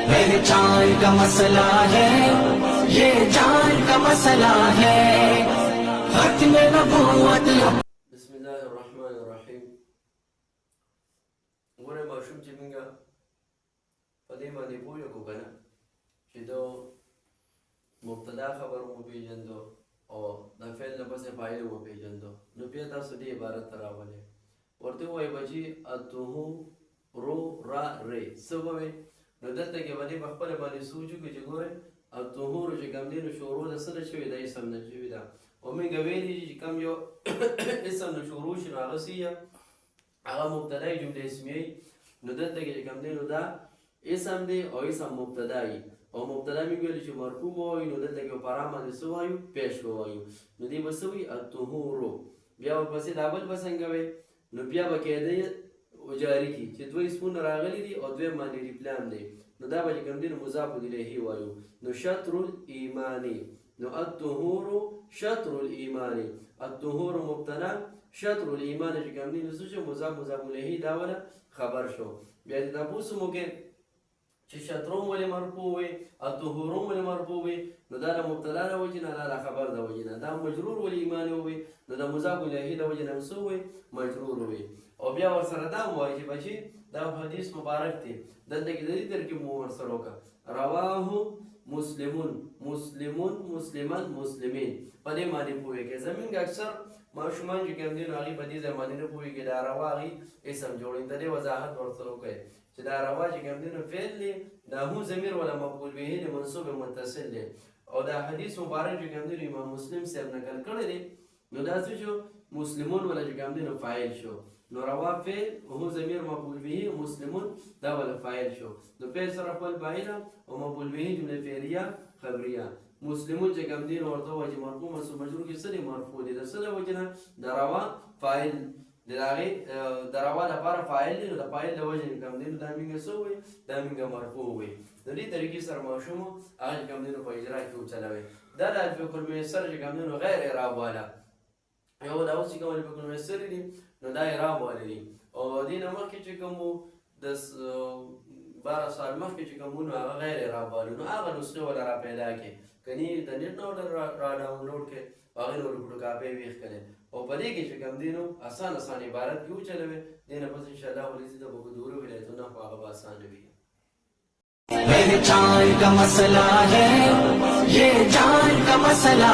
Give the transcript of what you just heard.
पहचान का मसला है, ये जान का मसला है, खत्म नबूवत। बिस्मिल्लाहिर्रहमानिर्रहीम। गोरे माशूम چې موږ په دې باندې پوه کو کنه چې دا مبتدا خبر مو پیژندو او د فعل نه پسې فاعل مو پیژندو، نو بیا تاسو دې عبارت راولئ. ورته وایي بچي اتهو رو را ری سبوي، نو دلته کې باندې په خپل باندې سوچ وکړئ چې ګورئ الطهور چې کوم دی نو شروع د څه نه شوې ده، اسم نه شوې ده. او موږ ویلي چې کوم یو اسم نه شروع شي نو هغه څه هغه مبتدای جمله اسمیه، نو دلته کې کوم دی نو دا اسم دی او اسم مبتدای، او مبتدا موږ ویل چې مرفوع وایي، نو دلته کې په را باندې څه وایو؟ پیش وایو. نو دې به څه وي؟ الطهور. بیا ورپسې دا بل به څنګه وي؟ نو بیا به کېدی جاری کی چې دوه اسمونه راغلي دي او دویم باندې ریپلان دی، نو دا به چې کوم دی نو مضاف الیه وایو. نو شطر الایمانی، نو الطهور شطر الایمانی، الطهور مبتدا، شطر الایمان چې کوم دی نو څه شو؟ مضاف الیه دا ولا خبر شو. بیا دې تاسو مو کې چې شطروم ولې مرفوع وي، الطهوروم ولې مرفوع وي، نو دا د مبتدا د وجې نه، دا خبر د وجې نه. دا مجرور ولې ایمان وي، نو د مضاف الیه د وجې نه څه وي؟ مجرور وي. او بیا ورسره دا وایي چې بچي دا حدیث مبارک دی، دلته کې د دې ترکیب مو ورسره وکړه رواه مسلمون، مسلمون، مسلمان، مسلمین. په دې باندې پوهېږي. زمونږ اکثر ماشومان چې کوم دي نو هغې په دې ځای باندې نه پوهېږي، دا روا هغې اسم جوړوي. د دې وضاحت ورسره وکړئ چې دا روا چې کوم دی نو فعل دی، دا هو ضمیر ولا مفعول به دی، منصوب متصل دی. او دا حدیث مبارک چې کوم دی نو امام مسلم صاحب نقل کړی دی، نو دا څه شو؟ مسلمون ولا چې کوم دی نو فاعل شو. نو روا فعل هو ضمیر مفعول به، مسلمون دا ولا فاعل شو. نو فعل سره خپل فاعل او مفعول به جمله فعلیه خبریه. مسلمون چې کوم دی نو ورته وایي چې مرفوع منصوب مجرور کې څه دی؟ مرفوع دی. د څه د وجې نه؟ د روا فاعل د هغې د روا لپاره فاعل دی، نو د فاعل د وجې نه کوم دی نو دا موږ څه وایي؟ دا موږ مرفوع وایي. د دې طریقې سره ماشوم هغه چې کوم دی نو په اجرا کې وچلوئ. دا د الفقه المیسر چې کوم دی نو غیر اعراب والا یو دا اوس چې کوم الفقه المیسر دي نو دا اعراب والا دي. او دې نه مخکې چې کوم د 12 سال مخکې چې کوم نو هغه غیر اعراب والا، نو هغه نسخې ولا را پیدا کړي، کني د نیټ نه را ډاونلوډ کړي، هغې نه ورپوټو کاپۍ ویښ کړي، او په دې کې چې کوم دی نو اسان عبارت کې وچلوئ. دې نه پس انشاءالله ولې د بګدورو ولایتونه خو هغه به اسانه وي. पहचान का मसला है, ये जान का मसला